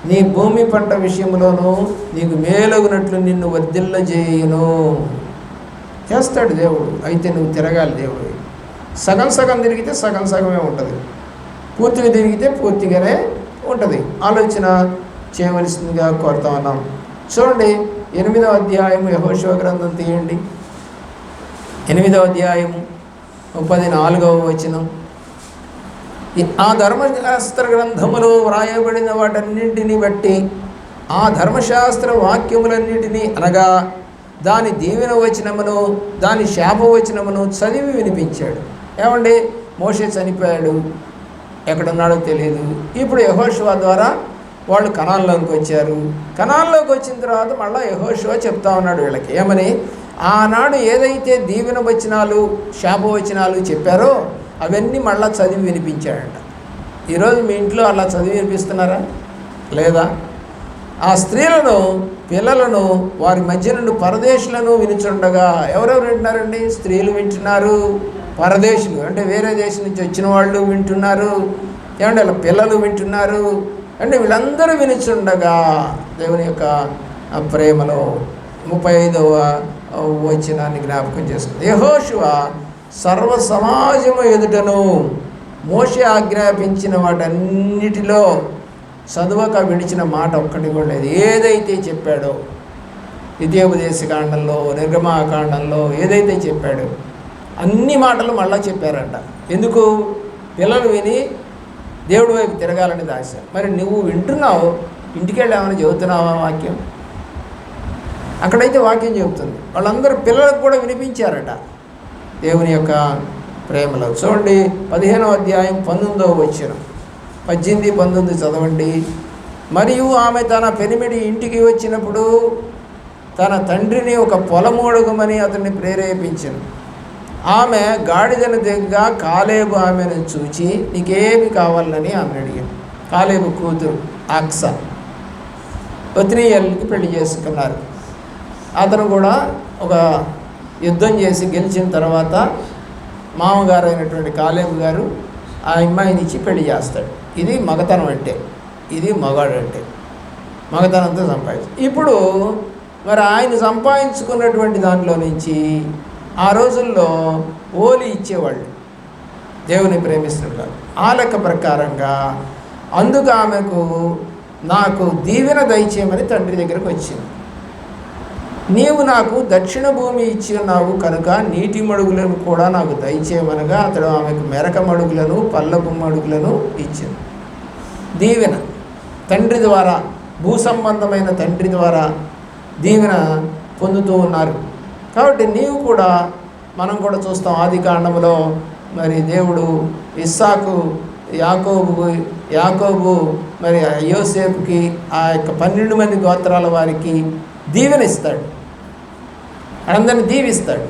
నీ భూమి పంట విషయంలోనూ నీకు మేలగునట్లు నిన్ను వర్ధిల్లజేయును. చేస్తాడు దేవుడు. అయితే నువ్వు తిరగాలి. దేవుడు సగం సగం తిరిగితే సగం సగమే ఉంటుంది, పూర్తిగా తిరిగితే పూర్తిగానే ఉంటుంది. ఆలోచన చేయవలసిందిగా కోరుతా ఉన్నాం. చూడండి 8వ అధ్యాయం యెహోషువ గ్రంథం తీయండి. 8వ అధ్యాయం 14వ వచనం. ఆ ధర్మశాస్త్ర గ్రంథములో వ్రాయబడిన వాటన్నింటినీ బట్టి ఆ ధర్మశాస్త్ర వాక్యములన్నింటినీ అనగా దాని దీవెన వచనమును దాని శాపవచనమును చదివి వినిపించాడు. ఏమండి, మోషే చనిపోయాడు, ఎక్కడున్నాడో తెలియదు. ఇప్పుడు యెహోషువ ద్వారా వాళ్ళు కనాన్లోకి వచ్చారు. కనాన్లోకి వచ్చిన తర్వాత మళ్ళీ యెహోషువ చెప్తా ఉన్నాడు వీళ్ళకి ఏమని, ఆనాడు ఏదైతే దీవెన వచనాలు శాపవచనాలు చెప్పారో అవన్నీ మళ్ళీ చదివి వినిపించాడంట. ఈరోజు మీ ఇంట్లో అలా చదివి వినిపిస్తున్నారా లేదా? ఆ స్త్రీలను పిల్లలను వారి మధ్య నుండి పరదేశులను వినుచుండగా ఎవరెవరు వింటున్నారండి? స్త్రీలు వింటున్నారు, పరదేశులు అంటే వేరే దేశం నుంచి వచ్చిన వాళ్ళు వింటున్నారు, ఏమంటే అలా పిల్లలు వింటున్నారు. అంటే వీళ్ళందరూ వినుచుండగా దేవుని యొక్క ప్రేమలో 35వ వచనాన్ని జ్ఞాపకం చేసుకుంది. యెహోషువ సర్వ సమాజము ఎదుటను మోషే ఆజ్ఞాపించిన వాటన్నిటిలో చదువక విడిచిన మాట ఒక్కటి కూడా లేదు. ఏదైతే చెప్పాడో ద్వితీయోపదేశకాండంలో, నిర్గమాకాండంలో ఏదైతే చెప్పాడో అన్ని మాటలు మళ్ళీ చెప్పారంట. ఎందుకు? పిల్లలు విని దేవుడి వైపు తిరగాలని ఆశ. మరి నువ్వు వింటున్నావు, ఇంటికి వెళ్ళి ఏమైనా చెబుతున్నావా వాక్యం? అక్కడైతే వాక్యం చెబుతుంది. వాళ్ళందరూ పిల్లలకు కూడా వినిపించారట దేవుని యొక్క ప్రేమలో. చూడండి 15వ అధ్యాయం 19వ వచనం, 18, 19 చదవండి. మరియు ఆమె తన పెనిమిడి ఇంటికి వచ్చినప్పుడు తన తండ్రిని ఒక పొలము అడుగమని అతన్ని ప్రేరేపించింది. ఆమె గాడిదను దగ్గర కాలేబు ఆమెను చూచి నీకేమి కావాలని ఆమెను అడిగింది. కాలేబు కూతురు ఆక్సా ఒత్నీయేలుకి పెళ్లి చేసుకున్నారు. అతను కూడా ఒక యుద్ధం చేసి గెలిచిన తర్వాత మామగారు అయినటువంటి కాలేబు గారు ఆ అమ్మాయిని ఇచ్చి పెళ్లి చేస్తాడు. ఇది మగతనం అంటే, ఇది మగాడు అంటే మగతనంతో సంపాదించు. ఇప్పుడు మరి ఆయన సంపాదించుకున్నటువంటి దాంట్లో నుంచి ఆ రోజుల్లో ఓలి ఇచ్చేవాళ్ళు దేవుని ప్రేమిస్తున్నారు. ఆ లెక్క ప్రకారంగా అందుకు ఆమెకు నాకు దీవెన దయచేయమని తండ్రి దగ్గరకు వచ్చింది. నీవు నాకు దక్షిణ భూమి ఇచ్చి ఉన్నావు కనుక నీటి మడుగులను కూడా నాకు దయచేయమనగా అతడు ఆమెకు మెరక మడుగులను పల్లపు మడుగులను ఇచ్చింది. దీవెన తండ్రి ద్వారా, భూ సంబంధమైన తండ్రి ద్వారా దీవెన పొందుతూ ఉన్నారు. కాబట్టి నీవు కూడా, మనం కూడా చూస్తాం ఆది కాండములో మరి దేవుడు ఇస్సాకు యాకోబు మరి యోసేపుకి ఆ యొక్క 12 మంది గోత్రాల వారికి దీవెన ఇస్తాడు, అందరిని దీవిస్తాడు.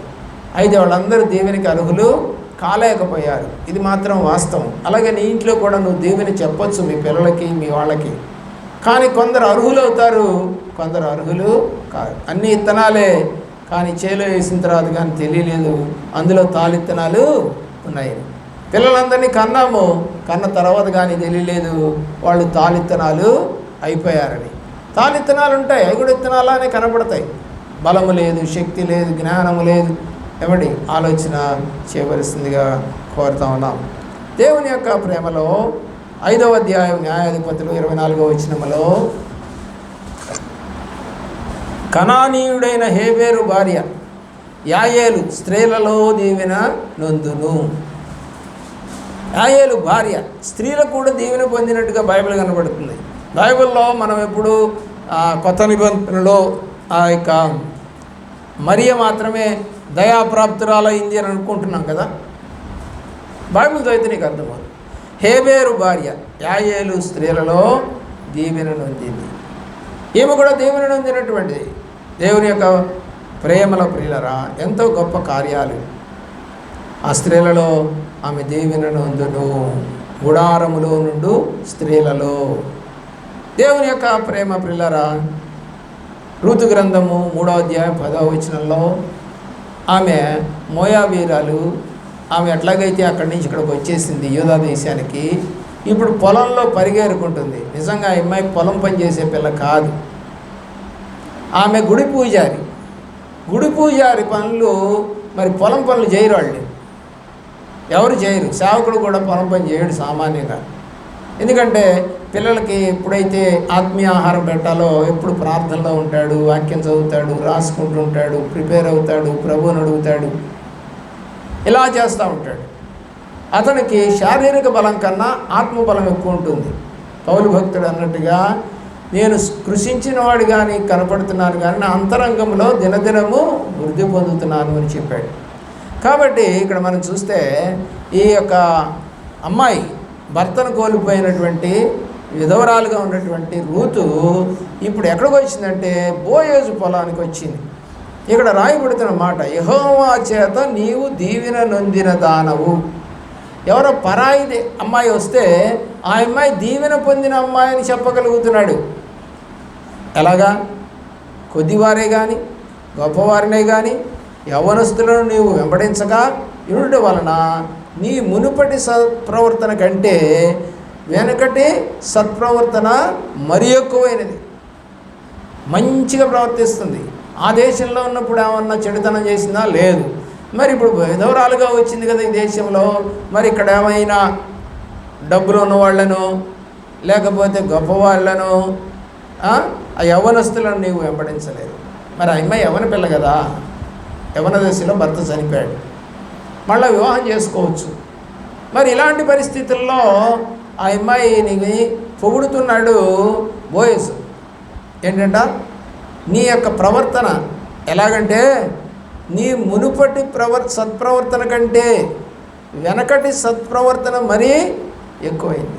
అయితే వాళ్ళందరూ దీవెనకి అర్హులు కాలేకపోయారు. ఇది మాత్రం వాస్తవం. అలాగే నీ ఇంట్లో కూడా నువ్వు దీవెన చెప్పొచ్చు మీ పిల్లలకి, మీ వాళ్ళకి. కానీ కొందరు అర్హులు అవుతారు, కొందరు అర్హులు కాదు. అన్ని ఇత్తనాలే, కానీ చేలో వేసిన తర్వాత కానీ తెలియలేదు అందులో తాలిత్తనాలు ఉన్నాయి. పిల్లలందరినీ కన్నాము, కన్న తర్వాత కానీ తెలియలేదు వాళ్ళు తాలిత్తనాలు అయిపోయారని. తాలిత్తనాలు ఉంటాయి, అవి కూడా ఇత్తనాలానే కనపడతాయి. బలము లేదు, శక్తి లేదు, జ్ఞానము లేదు. ఏమండి, ఆలోచన చేయవలసిందిగా కోరుతా ఉన్నాం. దేవుని యొక్క ప్రేమలో 5వ అధ్యాయం న్యాయాధిపతులు 24వ వచనములో కనానీయుడైన హేబేరు భార్య యాయేలు స్త్రీలలో దీవెన నొందును. యాయేలు భార్య స్త్రీలకు కూడా దీవెన పొందినట్టుగా బైబిల్ కనబడుతుంది. బైబిల్లో మనం ఎప్పుడు కొత్త నిబంధనలో ఆ యొక్క మరియ మాత్రమే దయాప్రాప్తురాలైంది అని అనుకుంటున్నాం కదా. బైబిల్తో అయితే నీకు అర్థమవుతుంది. హేబేరు భార్య యాయేలు స్త్రీలలో దీవెన నొందింది. ఈమె కూడా దీవెన నొందినటువంటిది. దేవుని యొక్క ప్రేమల ప్రియులరా, ఎంతో గొప్ప కార్యాలు ఆ స్త్రీలలో ఆమె దీవెన నొందును. గుడారములో నుండు స్త్రీలలో దేవుని యొక్క ప్రేమ ప్రియులరా, రూతు గ్రంథము 3వ అధ్యాయం 10వ వచనంలో ఆమె మోయాబీరాలు, ఆమె ఎట్లాగైతే అక్కడి నుంచి ఇక్కడికి వచ్చేసింది యూదా దేశానికి, ఇప్పుడు పొలంలో పరిగెరుకుంటుంది. నిజంగా ఆ అమ్మాయి పొలం పని చేసే పిల్ల కాదు, ఆమె గుడి పూజారి. గుడి పూజారి పనులు మరి పొలం పనులు చేయరు వాళ్ళు, ఎవరు చేయరు. సేవకుడు కూడా పొలం పని చేయడు సామాన్యంగా. ఎందుకంటే పిల్లలకి ఎప్పుడైతే ఆత్మీయ ఆహారం పెట్టాలో ఎప్పుడు ప్రార్థనలో ఉంటాడు, వాక్యం చదువుతాడు, రాసుకుంటూ ఉంటాడు, ప్రిపేర్ అవుతాడు, ప్రభువుని అడుగుతాడు, ఇలా చేస్తూ ఉంటాడు. అతనికి శారీరక బలం కన్నా ఆత్మబలం ఎక్కువ ఉంటుంది. పౌలు భక్తుడు అన్నట్టుగా, నేను కృషించిన వాడు కానీ కనపడుతున్నాను కానీ నా అంతరంగంలో దినదినము వృద్ధి పొందుతున్నాను అని చెప్పాడు. కాబట్టి ఇక్కడ మనం చూస్తే ఈ యొక్క అమ్మాయి భర్తను కోల్పోయినటువంటి విధవరాలుగా ఉన్నటువంటి రూతు ఇప్పుడు ఎక్కడికి వచ్చిందంటే బోయేజు పొలానికి వచ్చింది. ఇక్కడ రాయబడుతున్న మాట, యెహోవా చేత నీవు దీవెన నొందిన దానవు. ఎవరో పరాయి అమ్మాయి వస్తే ఆ అమ్మాయి దీవెన పొందిన అమ్మాయి అని చెప్పగలుగుతున్నాడు. ఎలాగా? కొద్దివారే కానీ గొప్పవారినే కానీ యవ్వనస్తులను నీవు వెంబడించక ఇరుడు వలన నీ మునుపటి సత్ప్రవర్తన కంటే వెనకటి సత్ప్రవర్తన మరి ఎక్కువైనది. మంచిగా ప్రవర్తిస్తుంది. ఆ దేశంలో ఉన్నప్పుడు ఏమన్నా చెడుతనం చేసిందా? లేదు. మరి ఇప్పుడు విధవరాలుగా వచ్చింది కదా ఈ దేశంలో, మరి ఇక్కడ ఏమైనా డబ్బులు ఉన్నవాళ్లను లేకపోతే గొప్పవాళ్లను ఆ యవ్వనస్తులను నీవు వెంబడించలేదు. మరి ఆ అమ్మాయి యవ్వన పిల్ల కదా, యవ్వన దశలో భర్త చనిపోయాడు, మళ్ళీ వివాహం చేసుకోవచ్చు. మరి ఇలాంటి పరిస్థితుల్లో ఆ అమ్మాయిని పొగుడుతున్నాడు బోయసు. ఏంటంట? నీ యొక్క ప్రవర్తన ఎలాగంటే నీ మునుపటి సత్ప్రవర్తన కంటే వెనకటి సత్ప్రవర్తన మరీ ఎక్కువైంది.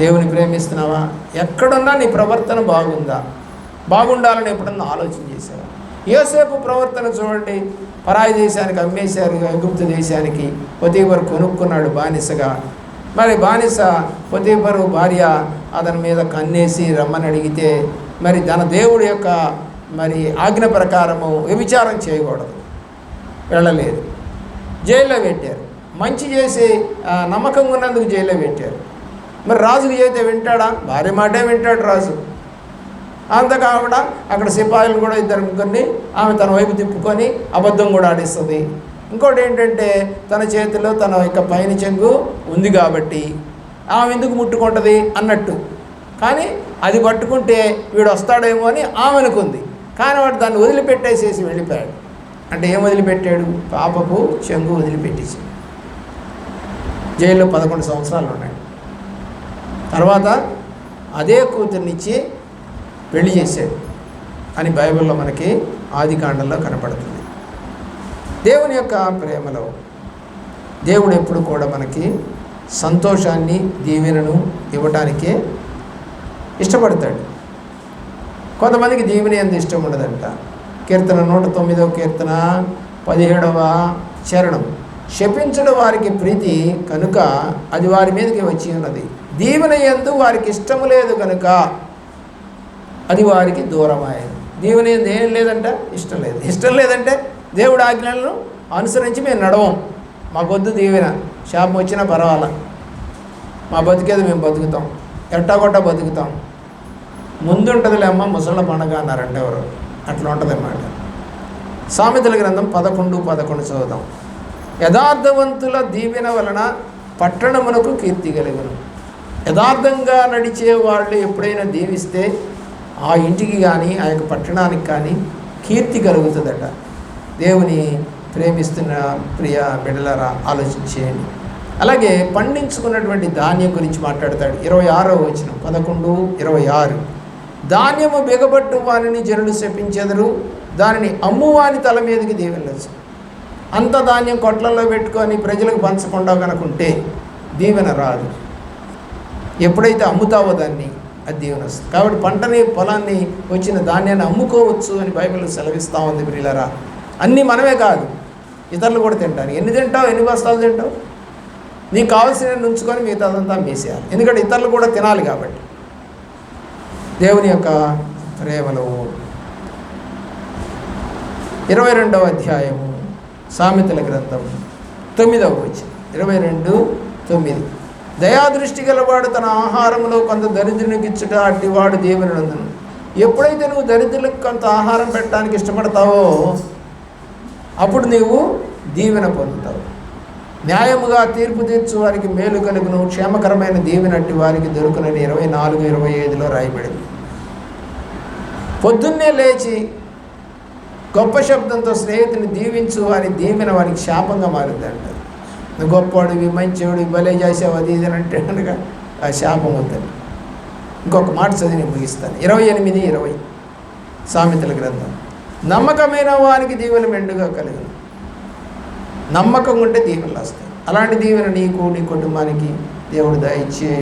దేవుని ప్రేమిస్తున్నావా? ఎక్కడున్నా నీ ప్రవర్తన బాగుందా? బాగుండాలని ఎప్పుడన్నా ఆలోచన చేశావా? యోసేపు ప్రవర్తన చూడండి. పరాయి దేశానికి అమ్మేశారు, ఐగుప్తు దేశానికి. పొతీఫరు కొనుక్కున్నాడు బానిసగా. మరి బానిస పొతీఫరు భార్య అతని మీద కన్నేసి రమ్మని అడిగితే మరి తన దేవుడి యొక్క మరి ఆజ్ఞ ప్రకారము వ్యభిచారం చేయకూడదు, వెళ్ళలేదు. జైల్లో పెట్టారు. మంచి చేసి నమ్మకంగా ఉన్నందుకు జైల్లో పెట్టారు. మరి రాజుకు చేస్తే వింటాడా? భార్య మాటే వింటాడు రాజు. అంతగా ఆవిడ అక్కడ సిపాయిలు కూడా ఇద్దరు ముగ్గురిని ఆమె తన వైపు తిప్పుకొని అబద్ధం కూడా ఆడిస్తుంది. ఇంకోటి ఏంటంటే తన చేతిలో తన యొక్క పైన చెంగు ఉంది కాబట్టి ఆమె ఎందుకు ముట్టుకుంటుంది అన్నట్టు. కానీ అది పట్టుకుంటే వీడు వస్తాడేమో అని ఆమె అనుకుంది. కానీ వాడు దాన్ని వదిలిపెట్టేసేసి వెళ్ళిపోయాడు. అంటే ఏం వదిలిపెట్టాడు? పాపపు చెంగు వదిలిపెట్టేసి జైల్లో 11 సంవత్సరాలు ఉన్నాడు. తర్వాత అదే కూతుర్నిచ్చి పెళ్లి చేశాడు అని బైబిల్లో మనకి ఆదికాండంలో కనపడుతుంది. దేవుని యొక్క ప్రేమలో దేవుడు ఎప్పుడు కూడా మనకి సంతోషాన్ని దీవెనను ఇవ్వటానికే ఇష్టపడతాడు. కొంతమందికి దీవెన ఎంత ఇష్టం ఉండదంట. కీర్తన 109వ కీర్తన 17వ చరణం, శపించడం వారికి ప్రీతి కనుక అది వారి మీదకి వచ్చి ఉన్నది, దీవెన యందు వారికి ఇష్టము లేదు కనుక అది వారికి దూరమాయను. దీవెన యందు ఏం లేదంట, ఇష్టం లేదు. ఇష్టం లేదంటే దేవుడి ఆజ్ఞలను అనుసరించి మేము నడవం. మాకొద్దు దీవెన, శాపం వచ్చినా పర్వాలా, మా బతికేది మేము బతుకుతాం, ఎట్టాగొట్ట బతుకుతాం, ముందుంటుందిలే అమ్మ ముసళ్ళ పండగ అన్నారంటే ఎవరు, అట్లా ఉంటుంది అన్నమాట. సామెతల గ్రంథం 11:11 చదువుదాం. యథార్థవంతుల దీవెన వలన పట్టణమునకు కీర్తి కలుగును. యథార్థంగా నడిచే వాళ్ళు ఎప్పుడైనా దీవిస్తే ఆ ఇంటికి కానీ ఆ యొక్క పట్టణానికి కానీ కీర్తి కలుగుతుందట. దేవుని ప్రేమిస్తున్న ప్రియ బిడ్డలారా ఆలోచించేయండి. అలాగే పండించుకున్నటువంటి ధాన్యం గురించి మాట్లాడతాడు. 26వ వచనం 11:26, ధాన్యము బిగబట్టు వానిని జనులు శపించెదరు, దానిని అమ్మువాని తల మీదకి దీవెనవచ్చు. అంత ధాన్యం కొట్లలో పెట్టుకొని ప్రజలకు పంచకుండా కనుకుంటే దీవెన రాదు. ఎప్పుడైతే అమ్ముతావో దాన్ని అది దీవెన వస్తుంది. కాబట్టి పంటని పొలాన్ని వచ్చిన ధాన్యాన్ని అమ్ముకోవచ్చు అని బైబిల్ సెలవిస్తూ ఉంది. ప్రియులారా, అన్నీ మనమే కాదు, ఇతరులు కూడా తింటారు. ఎన్ని తింటావు, ఎన్ని బస్తాలు తింటావు, నీకు కావాల్సిన ఉంచుకొని మిగతాదంతా అమ్మేసేయాలి. ఎందుకంటే ఇతరులు కూడా తినాలి కాబట్టి. దేవుని యొక్క ప్రేమలో 22వ అధ్యాయము సామెతల గ్రంథం 9వ వచనం 22:9, దయాదృష్టి గలవాడు తన ఆహారంలో కొంత దరిద్రునికి ఇచ్చుట అట్టివాడు దేవునినందును. ఎప్పుడైతే నువ్వు దరిద్రులకు కొంత ఆహారం పెట్టడానికి ఇష్టపడతావో అప్పుడు నీవు దీవెన పొందుతావు. న్యాయముగా తీర్పు తీర్చు వారికి మేలు కలుగును, క్షేమకరమైన దీవెనట్టి వారికి దొరుకునని 24:25లో రాయబడింది. పొద్దున్నే లేచి గొప్ప శబ్దంతో స్నేహితుని దీవించు వారి దీవెన వారికి శాపంగా మారిందంట. నువ్వు గొప్పవాడివి, మంచివాడు, భలే చేసావు, అది ఇది అంటే కనుక ఆ శాపం వద్దని. ఇంకొక మాట చదివి ముగిస్తాను. 28:20 సామెతల గ్రంథం, నమ్మకమైన వారికి దీవెన మెండుగా కలుగును. నమ్మకం ఉంటే దీవెనలు వస్తాయి. అలాంటి దీవెన నీకు నీ కుటుంబానికి దేవుడు దయచే